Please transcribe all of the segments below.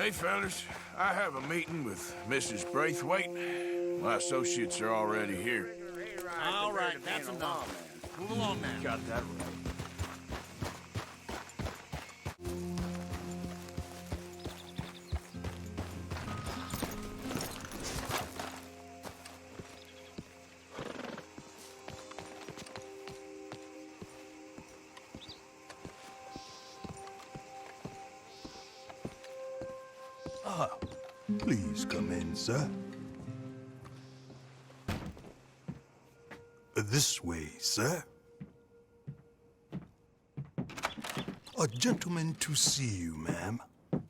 Hey, fellas. I have a meeting with Mrs. Braithwaite. My associates are already here. All right, that's enough. Move along now. Got that right. Please come in, sir. This way, sir. A gentleman to see you, ma'am.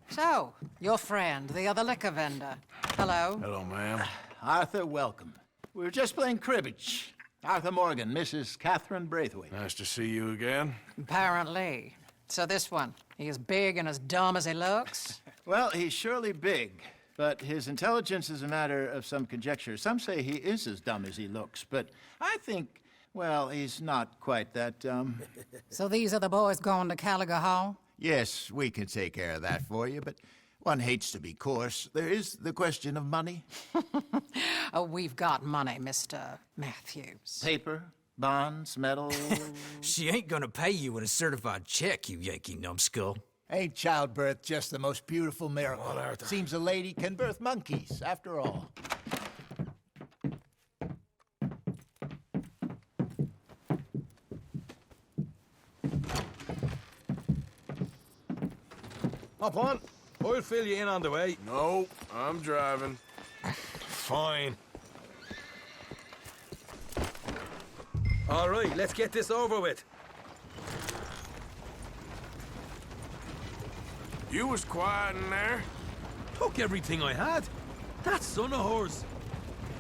So, your friend, the other liquor vendor. Hello. Hello, ma'am. Arthur, welcome. We were just playing cribbage. Arthur Morgan, Mrs. Catherine Braithwaite. Nice to see you again. Apparently. So this one, he is big and as dumb as he looks? Well, he's surely big, but his intelligence is a matter of some conjecture. Some say he is as dumb as he looks, but I think, well, he's not quite that dumb. So these are the boys going to Caliga Hall? Yes, we can take care of that for you, but one hates to be coarse. There is the question of money. Oh, we've got money, Mr. Matthews. Paper, bonds, metal. She ain't gonna pay you with a certified check, you Yankee numbskull. Ain't childbirth just the most beautiful miracle? Seems a lady can birth monkeys, after all. Hop on. I'll fill you in on the way. No, I'm driving. Fine. All right, let's get this over with. You was quiet in there? Took everything I had. That son of hers.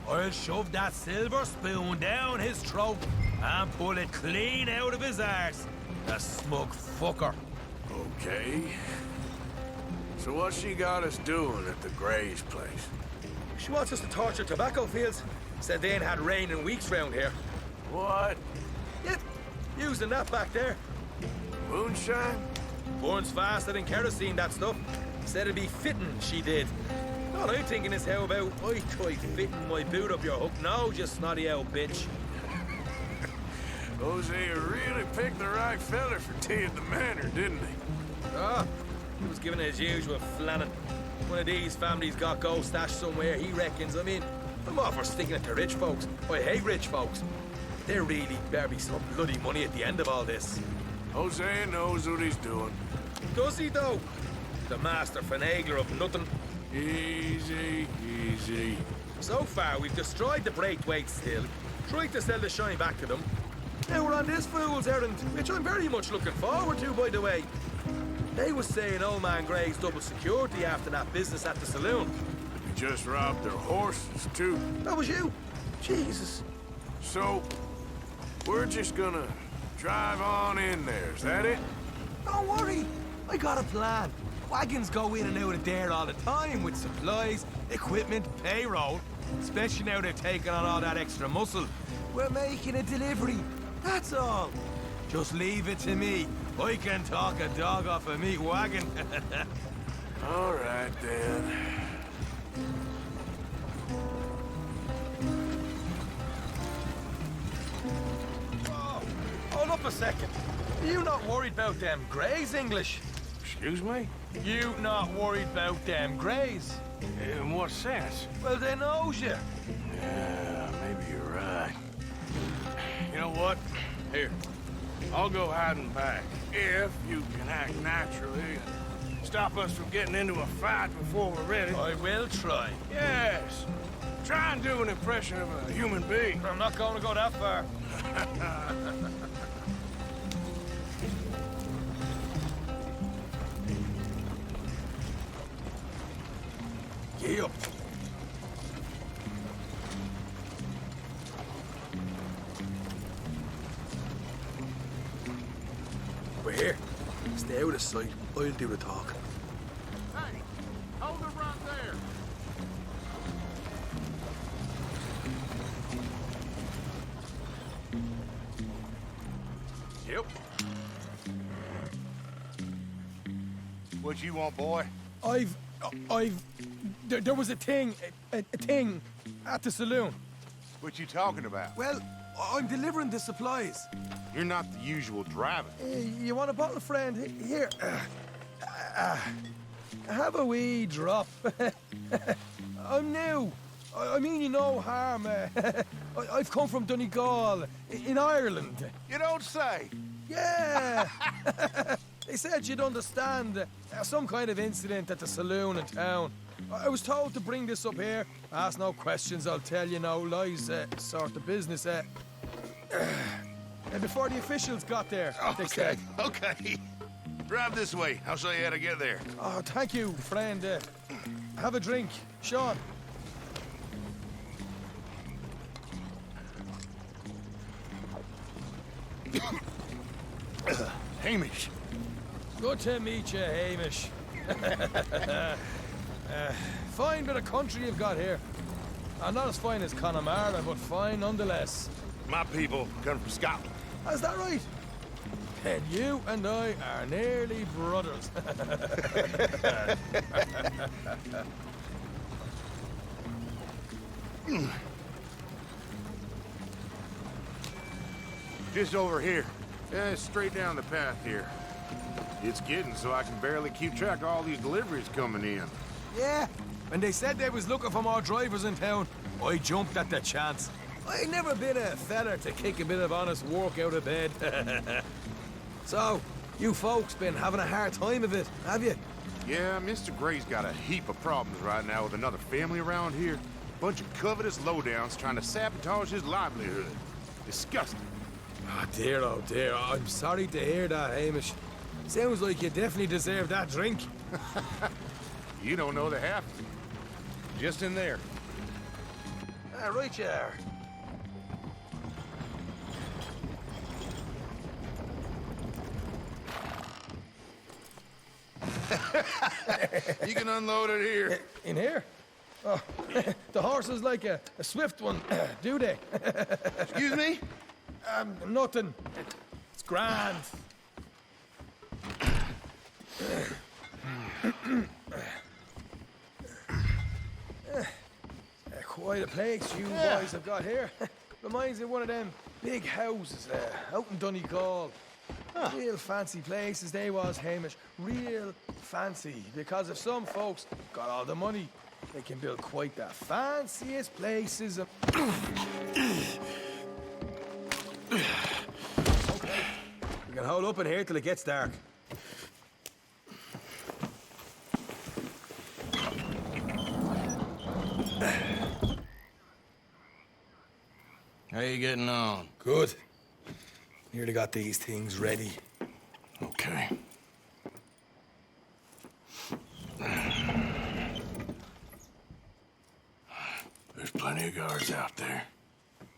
I'll shove that silver spoon down his throat and pull it clean out of his arse. The smug fucker. Okay. So what's she got us doing at the Gray's place? She wants us to torture tobacco fields. Said they ain't had rain in weeks round here. What? Yeah, using that back there. Moonshine? Burns faster than kerosene, that stuff. Said it'd be fitting, she did. All I'm thinking is how about I try fitting my boot up your hook now, you snotty old bitch. Hosea really picked the right fella for tea at the manor, didn't he? Ah, he was giving it his usual flannin'. One of these families got gold stashed somewhere, he reckons. I mean, I'm all for sticking it to rich folks. I hate rich folks. There really better be some bloody money at the end of all this. Hosea knows what he's doing. Does he, though? The master finagler of nothing. Easy, easy. So far, we've destroyed the Braithwaite still, tried to sell the shine back to them. Now we're on this fool's errand, which I'm very much looking forward to, by the way. They was saying old man Gray's double security after that business at the saloon. We just robbed their horses, too. That was you? Jesus. So, we're just gonna drive on in there, is that it? Don't worry, I got a plan. Wagons go in and out of there all the time with supplies, equipment, payroll. Especially now they're taking on all that extra muscle. We're making a delivery, that's all. Just leave it to me. I can talk a dog off a meat wagon. All right, then. Oh, hold up a second. You not worried about them Greys, English? Excuse me? You not worried about them Greys? In what sense? Well, they knows you. Yeah, maybe you're right. You know what? Here, I'll go hiding back. If you can act naturally and stop us from getting into a fight before we're ready. I will try. Yes. Try and do an impression of a human being. I'm not going to go that far. Gee up. We're here. Stay out of sight. I'll do the talk. Hey, hold it right there. Yep. What you want, boy? I've There was a thing at the saloon. What you talking about? Well, I'm delivering the supplies. You're not the usual driver. You want a bottle, friend? Here. Have a wee drop. I'm new. I mean you no harm. I've come from Donegal, in Ireland. You don't say. Yeah. They said you'd understand. Some kind of incident at the saloon in town. I was told to bring this up here. Ask no questions, I'll tell you no lies, sort of business. And before the officials got there, they said. Okay. Drive this way. I'll show you how to get there. Oh, thank you, friend. Have a drink. Sean. Hamish. Good to meet you, Hamish. Fine bit of country you've got here. Not as fine as Connemara, but fine nonetheless. My people come from Scotland. Is that right? Then you and I are nearly brothers. Just over here. Straight down the path here. It's getting so I can barely keep track of all these deliveries coming in. Yeah, when they said they was looking for more drivers in town, I jumped at the chance. I never been a feller to kick a bit of honest work out of bed. So, you folks been having a hard time of it, have you? Yeah, Mr. Gray's got a heap of problems right now with another family around here. Bunch of covetous lowdowns trying to sabotage his livelihood. Disgusting. Oh dear, I'm sorry to hear that, Hamish. Sounds like you definitely deserve that drink. You don't know the half. Just in there. Right you are. You can unload it here. In here? Oh, the horse is like a swift one, do they? Excuse me? Nothing. It's grand. Quite a place you boys have got here. Reminds me of one of them big houses out in Donegal. Real fancy places they was, Hamish. Real fancy. Because if some folks got all the money, they can build quite the fanciest places. Okay, we can hold up in here till it gets dark. How you getting on? Good. Nearly got these things ready. Okay. There's plenty of guards out there.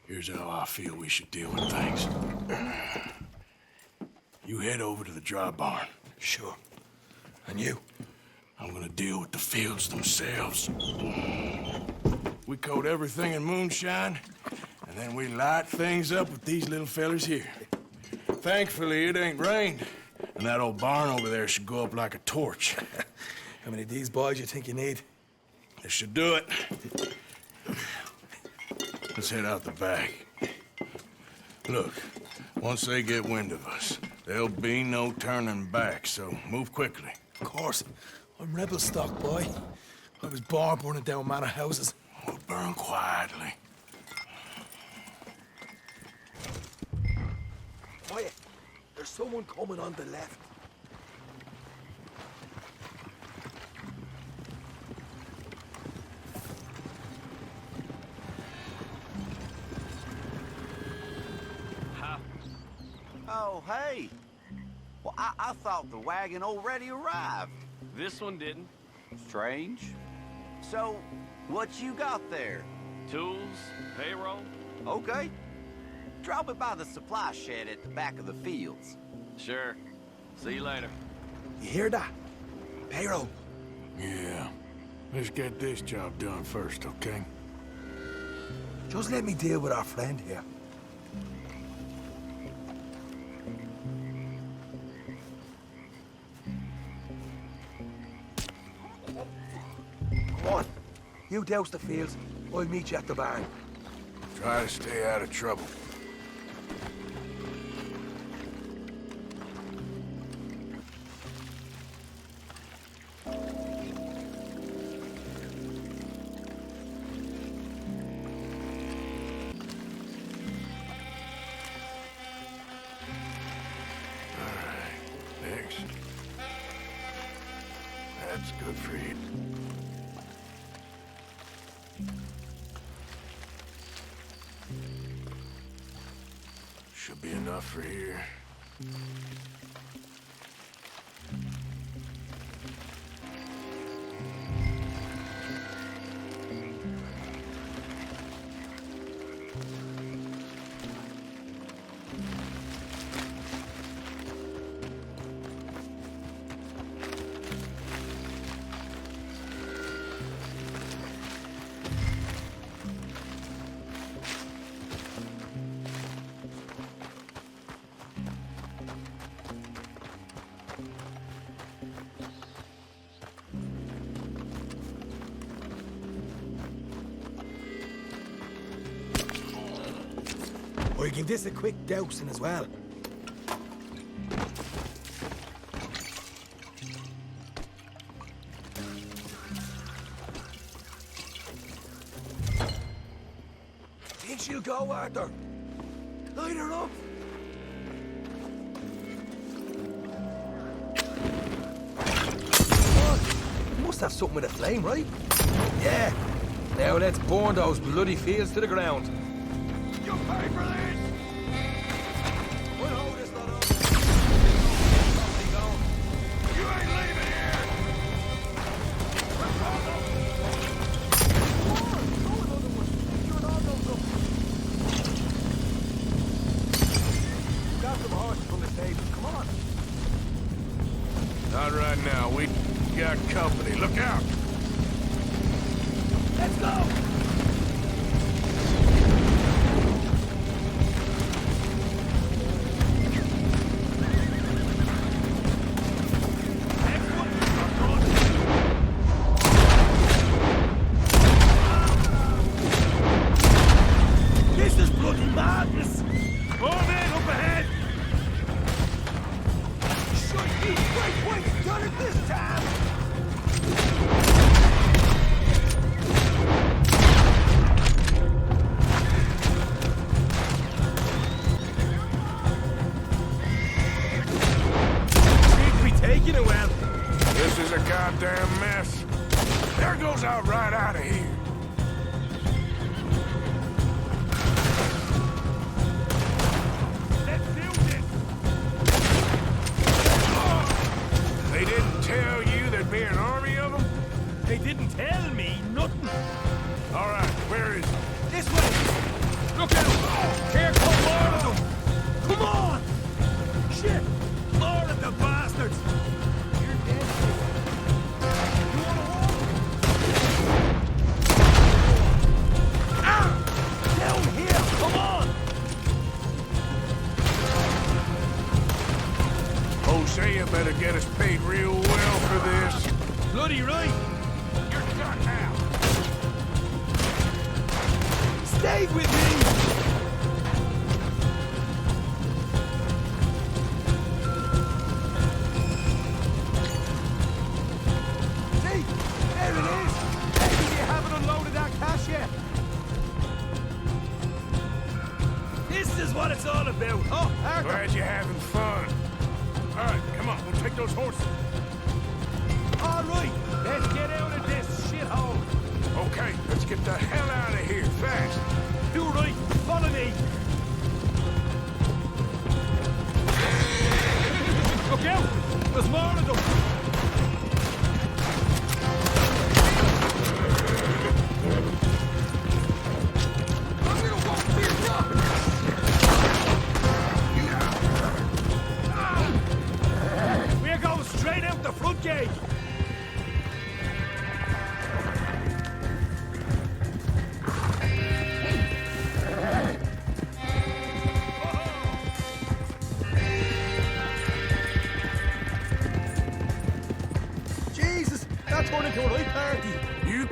Here's how I feel we should deal with things. You head over to the dry barn. Sure. And you? I'm gonna deal with the fields themselves. We coat everything in moonshine, and then we light things up with these little fellers here. Thankfully, it ain't rained, and that old barn over there should go up like a torch. How many of these boys you think you need? This should do it. Let's head out the back. Look, once they get wind of us, there'll be no turning back, so move quickly. Of course. I'm rebel stock, boy. I was born burning down manor houses. We'll burn quietly. Quiet. There's someone coming on the left. Oh, hey. Well, I thought the wagon already arrived. This one didn't. Strange. So, what you got there? Tools, payroll. Okay. Drop it by the supply shed at the back of the fields. Sure. See you later. You hear that? Payroll. Yeah. Let's get this job done first, okay? Just let me deal with our friend here. You douse the fields. I'll meet you at the barn. Try to stay out of trouble. Next. That's good for you. Should be enough for here. Or you can this a quick dousing as well. Think she'll go, Arthur? Light her up! You must have something with a flame, right? Yeah. Now let's burn those bloody fields to the ground. You pay for this! We'll hold this lot up. You ain't leaving here! Got some horses from the stable. Come on. Not right now. We got company. Look out! Let's go! This is bloody madness! More men up ahead! Shite, you wait, done it this time! Seems to be taking it well. This is a goddamn mess. There goes out right out of here. Let's do this. They didn't tell you there'd be an army of them? They didn't tell me nothing. All right, where is it? This way! Look out! Here come more of them! Come on! Shit! More of the bastards! You're dead. You wanna walk? Ah! Down here! Come on! Hosea better get us paid real well for this. Bloody right! You're done now. Stay with me! See? There it is! Maybe you haven't unloaded that cash yet. This is what it's all about. Oh, Arthur! Glad you're having fun. All right, come on, we'll take those horses. All right, let's get out of this shithole. Okay, let's get the hell out of here, fast. Do right, follow me. Look out! There's more of them. I'm gonna walk through your We're going straight out the front gate.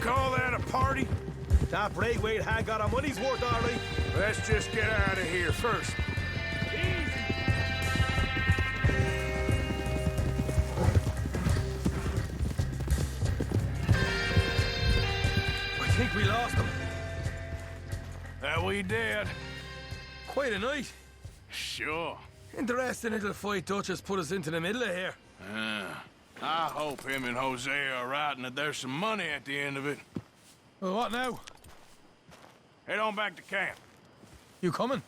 call that a party? That Braithwaite had got our money's worth, all right. Let's just get out of here first. I think we lost him. That we did. Quite a night. Sure. Interesting little fight Dutch has put us into the middle of here. I hope him and Hosea are right and that there's some money at the end of it. Well, what now? Head on back to camp. You coming?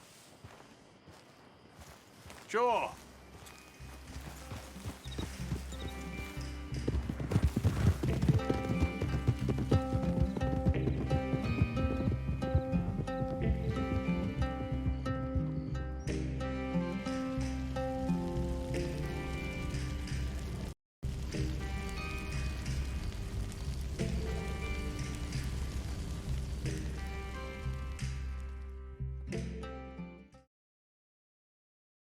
Sure.